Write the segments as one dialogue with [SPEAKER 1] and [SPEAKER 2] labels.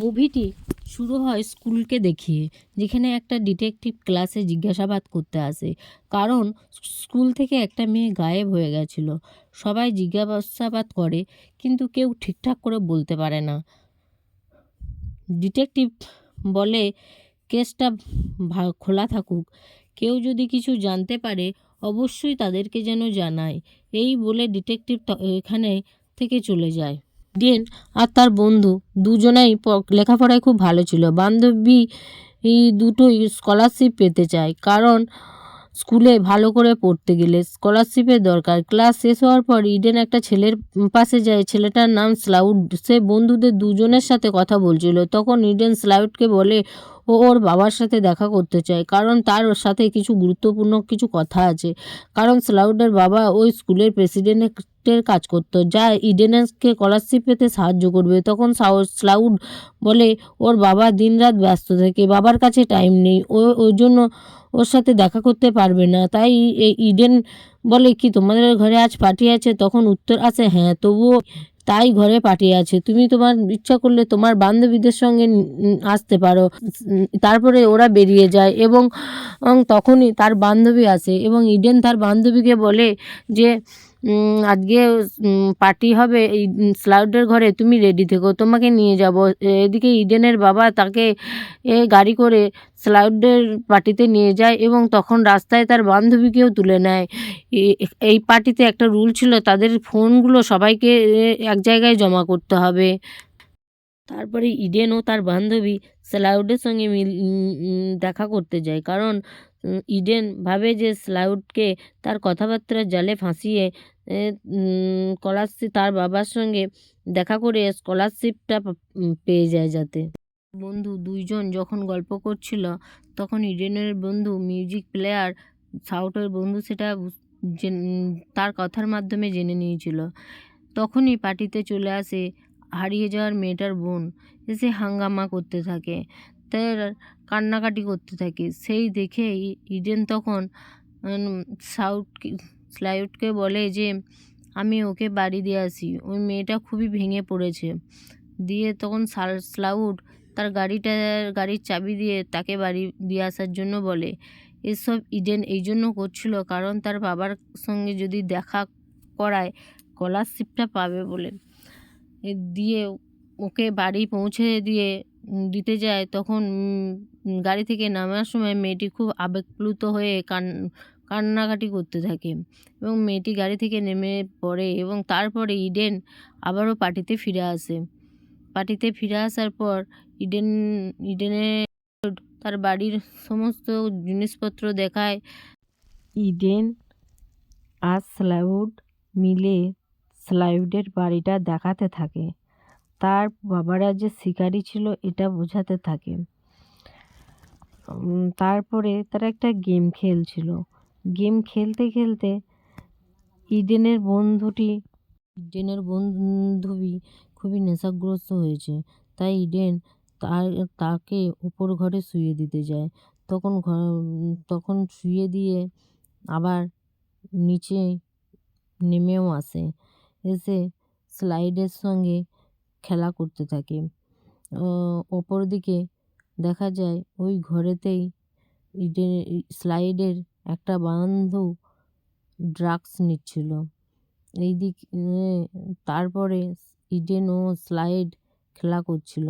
[SPEAKER 1] মুভিটি শুরু হয় স্কুলকে দেখিয়ে, যেখানে একটা ডিটেকটিভ ক্লাসে জিজ্ঞাসাবাদ করতে আসে, কারণ স্কুল থেকে একটা মেয়ে গায়েব হয়ে গেছিল। সবাই জিজ্ঞাসাবাদ করে কিন্তু কেউ ঠিকঠাক করে বলতে পারে না। ডিটেকটিভ বলে কেসটা খোলা থাকুক, কেউ যদি কিছু জানতে পারে অবশ্যই তাদেরকে যেন জানায়। এই বলে ডিটেকটিভ এখানে থেকে চলে যায়। ডেন আর তার বন্ধু দুজনেই লেখাপড়ায় খুব ভালো ছিল। বান্ধবী দুটোই স্কলারশিপ পেতে চায়, কারণ স্কুলে ভালো করে পড়তে গেলে স্কলারশিপের দরকার। ক্লাস শেষ হওয়ার পর ইডেন একটা ছেলের পাশে যায়, ছেলেটার নাম স্লাউড। সে বন্ধুদের দুজনের সাথে কথা বলছিল। তখন ইডেন স্লাউডকে বলে ও ওর বাবার সাথে দেখা করতে চায়, কারণ তার ওর সাথে কিছু গুরুত্বপূর্ণ কিছু কথা আছে। কারণ স্লাউডের বাবা ওই স্কুলের প্রেসিডেন্টের কাজ করতো, যা ইডেনকে স্কলারশিপ পেতে সাহায্য করবে। তখন স্লাউড বলে ওর বাবা দিনরাত ব্যস্ত থাকে, বাবার কাছে টাইম নেই, ওই জন্য ওর সাথে দেখা করতে পারবে না। তাই এই ইডেন বলে কি তোমাদের ঘরে আজ পার্টি আছে? তখন উত্তর আসে হ্যাঁ, তবুও তাই ঘরে পার্টি আছে, তুমি তোমার ইচ্ছা করলে তোমার বান্ধবীদের সঙ্গে আসতে পারো। তারপরে ওরা বেরিয়ে যায় এবং তখনই তার বান্ধবী আসে এবং ইডেন তার বান্ধবীকে বলে যে আজকে পার্টি হবে এই স্লাউডের ঘরে, তুমি রেডি থেকো, তোমাকে নিয়ে যাব। এদিকে ইডেনের বাবা তাকে গাড়ি করে স্লাউডের পার্টিতে নিয়ে যায় এবং তখন রাস্তায় তার বান্ধবীকেও তুলে নেয়। এই পার্টিতে একটা রুল ছিল, তাদের ফোনগুলো সবাইকে এক জায়গায় জমা করতে হবে। তারপরে ইডেন ও তার বান্ধবী স্লাউডের সঙ্গে দেখা করতে যায়, কারণ ইডেন ভাবে যে স্লাউডকে তার কথাবার্তার জালে ফাঁসিয়ে স্কলারশিপ তার বাবার সঙ্গে দেখা করে স্কলারশিপটা পেয়ে যায়। যাতে বন্ধু দুইজন যখন গল্প করছিল, তখন ইডেনের বন্ধু মিউজিক প্লেয়ার, সাউটের বন্ধু সেটা তার কথার মাধ্যমে জেনে নিয়েছিল। তখনই পার্টিতে চলে আসে হারিয়ে যাওয়ার মেয়েটার বোন। এসে হাঙ্গামা করতে থাকে, তার কান্নাকাটি করতে থাকে। সেই দেখে ইডেন তখন স্লাউডকে বলে যে আমি ওকে বাড়ি দিয়ে আসি, ওই মেয়েটা খুবই ভেঙে পড়েছে। দিয়ে তখন স্লাউড তার গাড়ির চাবি দিয়ে তাকে বাড়ি দিয়ে আসার জন্য বলে। এসব ইডেন এই জন্য করছিল, কারণ তার বাবার সঙ্গে যদি দেখা করায় স্কলারশিপটা পাবে বলে। দিয়ে ওকে বাড়ি পৌঁছে দিতে যায়। তখন গাড়ি থেকে নামার সময় মেয়েটি খুব আবেগপ্লুত হয়ে কান্নাকাটি করতে থাকে এবং মেয়েটি গাড়ি থেকে নেমে পড়ে এবং তারপরে ইডেন আবারও পার্টিতে ফিরে আসে। পার্টিতে ফিরে আসার পর ইডেনে তার বাড়ির সমস্ত জিনিসপত্র দেখায়। ইডেন আর স্লাউড মিলে স্লাউডের বাড়িটা দেখাতে থাকে, তার বাবারা যে শিকারী ছিল এটা বোঝাতে থাকে। তারপরে তারা একটা গেম খেলছিল। গেম খেলতে খেলতে ইডেনের বন্ধুবি খুবই নেশাগ্রস্ত হয়েছে। তাই ইডেন তাকে উপর ঘরে শুয়ে দিতে যায়। তখন শুয়ে দিয়ে আবার নিচে নেমেও আসে, এসে স্লাইডের সঙ্গে খেলা করতে থাকে। অপরদিকে দেখা যায় ওই ঘরেতেই স্লাইডের একটা বন্ধু ড্রাগস নিচ্ছিল। তারপরে ইডেন ও স্লাইড খেলা করছিল।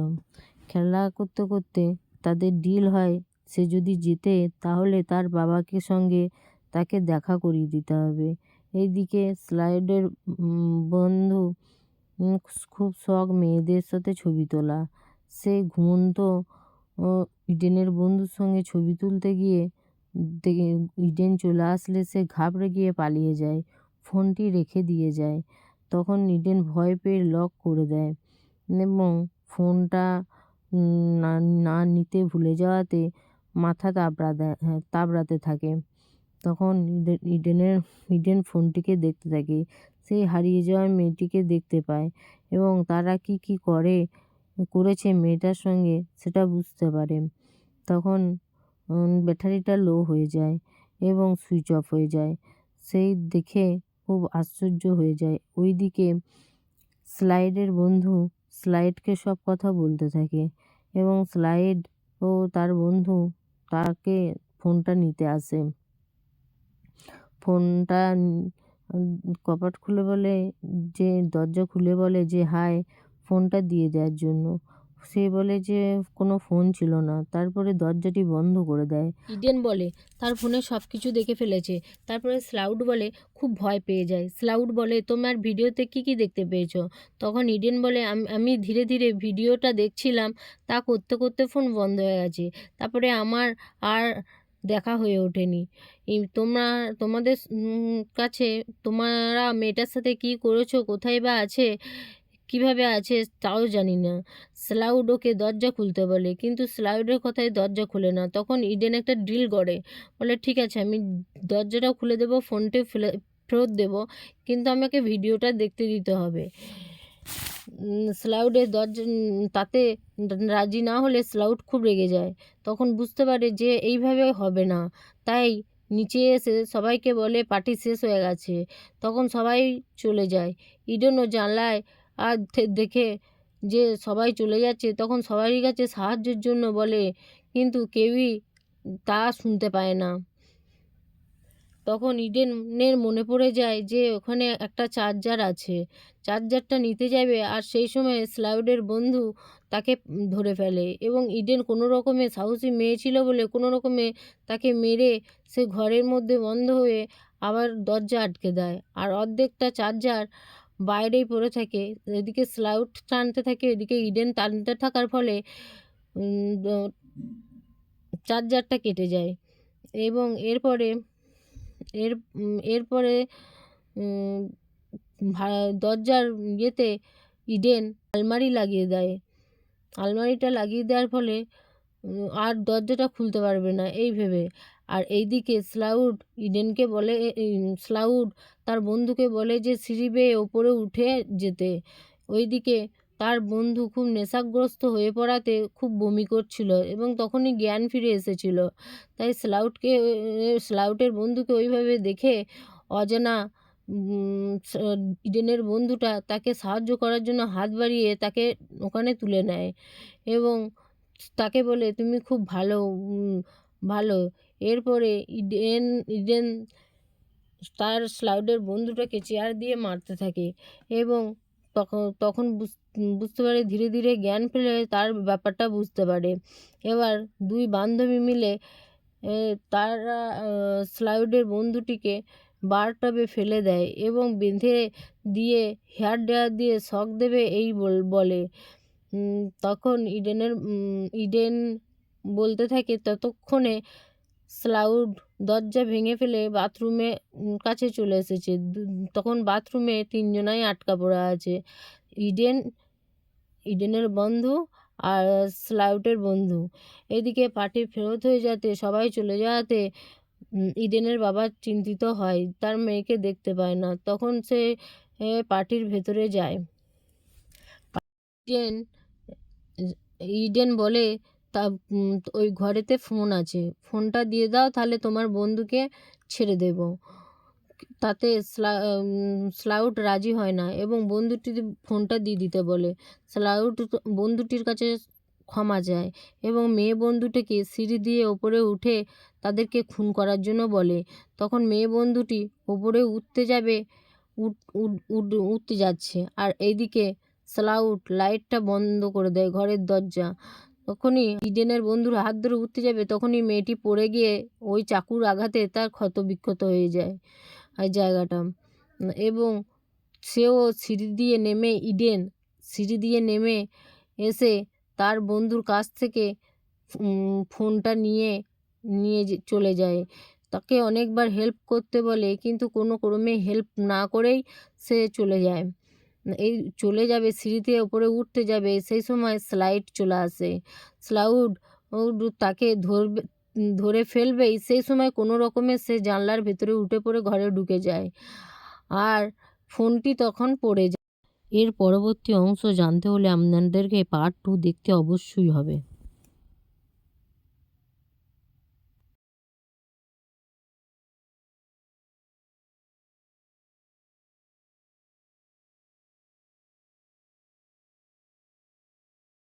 [SPEAKER 1] খেলা করতে করতে তাদের ডিল হয়, সে যদি জিতে তাহলে তার বাবাকে সঙ্গে তাকে দেখা করিয়ে দিতে হবে। এইদিকে স্লাইডের বন্ধু খুব শখ মেয়েদের সাথে ছবি তোলা। সে ঘুমন্ত ইডেনের বন্ধুর সঙ্গে ছবি তুলতে গিয়ে ইডেন চলে আসলে সে ঘাবড়ে গিয়ে পালিয়ে যায়, ফোনটি রেখে দিয়ে যায়। তখন ইডেন ভয় পেয়ে লক করে দেয় এবং ফোনটা না নিতে ভুলে যাওয়াতে মাথা তাবড়াতে থাকে। তখন ইডেন ফোনটিকে দেখতে থাকে, সেই হারিয়ে যাওয়া মেয়েটিকে দেখতে পায় এবং তারা কি করেছে মেয়েটার সঙ্গে সেটা বুঝতে পারে। তখন ব্যাটারিটা লো হয়ে যায় এবং সুইচ অফ হয়ে যায়। সেই দেখে খুব আশ্চর্য হয়ে যায়। ওইদিকে স্লাইডের বন্ধু স্লাইডকে সব কথা বলতে থাকে এবং স্লাইড ও তার বন্ধু তাকে ফোনটা নিতে আসে। ফোনটা কপাট খুলে বলে যে দরজা খুলে বলে যে হাই, ফোনটা দিয়ে দেওয়ার জন্য। সে বলে যে কোনো ফোন ছিল না। তারপরে দরজাটি বন্ধ করে দেয়। ইডেন বলে তার ফোনে সব কিছু দেখে ফেলেছে। তারপরে স্লাউড বলে খুব ভয় পেয়ে যায়। স্লাউড বলে তোমার ভিডিওতে কি কি দেখতে পেয়েছো? তখন ইডেন বলে আমি ধীরে ধীরে ভিডিওটা দেখছিলাম, তা করতে করতে ফোন বন্ধ হয়ে গেছে। তারপরে আমার আর দেখা হয়ে ওঠেনি। তোমাদের কাছে তোমরা মেয়েটার সাথে কি করেছো, কোথায় বা আছে, কিভাবে আছে তাও জানি না। স্লাউড ওকে দরজা খুলতে বলে, কিন্তু স্লাউডের কথায় দরজা খুলে না। তখন ইডেন একটা ডিল করে, বলে ঠিক আছে আমি দরজাটাও খুলে দেবো, ফোনটা ফেরত দেবো, কিন্তু আমাকে ভিডিওটা দেখতে দিতে হবে। স্লাউডের দরজা তাতে রাজি না হলে স্লাউড খুব রেগে যায়। তখন বুঝতে পারে যে এইভাবে হবে না, তাই নিচে এসে সবাইকে বলে পার্টি শেষ হয়ে গেছে। তখন সবাই চলে যায়। ইডেনও জানলায় আর দেখে যে সবাই চলে যাচ্ছে, তখন সবারই কাছে সাহায্যের জন্য বলে, কিন্তু কেউই তা শুনতে পায় না। তখন ইডেনের মনে পড়ে যায় যে ওখানে একটা চার্জার আছে। চার্জারটা নিতে যাবে, আর সেই সময় স্লাউডের বন্ধু তাকে ধরে ফেলে এবং ইডেন কোনো রকমে সাহসী মেয়ে ছিল বলে কোনো রকমে তাকে মেরে সে ঘরের মধ্যে বন্ধ হয়ে আবার দরজা আটকে দেয়। আর অর্ধেকটা চার্জার বাইরেই পড়ে থাকে। এদিকে স্লাউড টানতে থাকে, এদিকে ইডেন টানতে থাকার ফলে চার্জারটা কেটে যায় এবং এরপরে দরজার ইয়েতে ইডেন আলমারি লাগিয়ে দেয়। আলমারিটা লাগিয়ে দেওয়ার ফলে আর দরজাটা খুলতে পারবে না এই ভেবে। আর এইদিকে স্লাউড ইডেনকে বলে, স্লাউড তার বন্ধুকে বলে যে সিঁড়ি বেয়ে ওপরে উঠে যেতে। ওইদিকে তার বন্ধু খুব নেশাগ্রস্ত হয়ে পড়াতে খুব বমি করছিল এবং তখনই জ্ঞান ফিরে এসেছিল। তাই স্লাউটের বন্ধুকে ওইভাবে দেখে অজানা ইডেনের বন্ধুটা তাকে সাহায্য করার জন্য হাত বাড়িয়ে তাকে ওখানে তুলে নেয় এবং তাকে বলে তুমি খুব ভালো ভালো। এরপরে ইডেন তার স্লাউডের বন্ধুটাকে চেয়ার দিয়ে মারতে থাকে এবং তখন বুঝতে পারে, ধীরে ধীরে জ্ঞান ফেলে তার ব্যাপারটা বুঝতে পারে। এবার দুই বান্ধবী মিলে তারা স্লাউডের বন্ধুটিকে বাথটবে ফেলে দেয় এবং বেঁধে দিয়ে হেয়ার ড্রায়ার দিয়ে শক দেবে এই বলে। তখন ইডেন বলতে থাকে ততক্ষণে স্লাউড দরজা ভেঙে ফেলে বাথরুমে কাছে চলে এসেছে। তখন বাথরুমে তিনজনাই আটকা পড়ে আছে, ইডেনের বন্ধু আর স্লাউটের বন্ধু। এদিকে পার্টি ফেরত হয়ে যেতে, সবাই চলে যাওয়াতে ইডেনের বাবা চিন্তিত হয়, তার মেয়েকে দেখতে পায় না। তখন সে পার্টির ভেতরে যায়। ইডেন বলে তা ওই ঘরেতে ফোন আছে, ফোনটা দিয়ে দাও, তাহলে তোমার বন্ধুকে ছেড়ে দেব। তাতে স্লাউড রাজি হয় না এবং বন্ধুটি ফোনটা দিয়ে দিতে বলে। স্লাউড বন্ধুটির কাছে ক্ষমা চায় এবং মেয়ে বন্ধুটিকে সিঁড়ি দিয়ে ওপরে উঠে তাদেরকে খুন করার জন্য বলে। তখন মেয়ে বন্ধুটি ওপরে উঠতে যাচ্ছে, আর এইদিকে স্লাউড লাইটটা বন্ধ করে দেয় ঘরের দরজা। তখনই ইডেনের বন্ধুর হাত ধরে উঠতে যাবে, তখনই মেয়েটি পড়ে গিয়ে ওই চাকুর আঘাতে তার ক্ষত বিক্ষত হয়ে যায় জায়গাটা এবং সেও সিঁড়ি দিয়ে নেমে এসে তার বন্ধুর কাছ থেকে ফোনটা নিয়ে চলে যায়। তাকে অনেকবার হেল্প করতে বলে, কিন্তু কোনো ক্রমে হেল্প না করেই সে চলে যায়। চলে যাবে সিঁড়িতে ওপরে উঠতে যাবে, সেই সময় স্লাইড চলে আসে। স্লাউড তাকে ধরে ফেলবেই, সেই সময় কোনো রকমে সে জানলার ভেতরে উঠে পড়ে ঘরে ঢুকে যায় আর ফোনটি তখন পড়ে যায়। এর পরবর্তী অংশ জানতে হলে আপনাদেরকে পার্ট 2 দেখতে অবশ্যই হবে।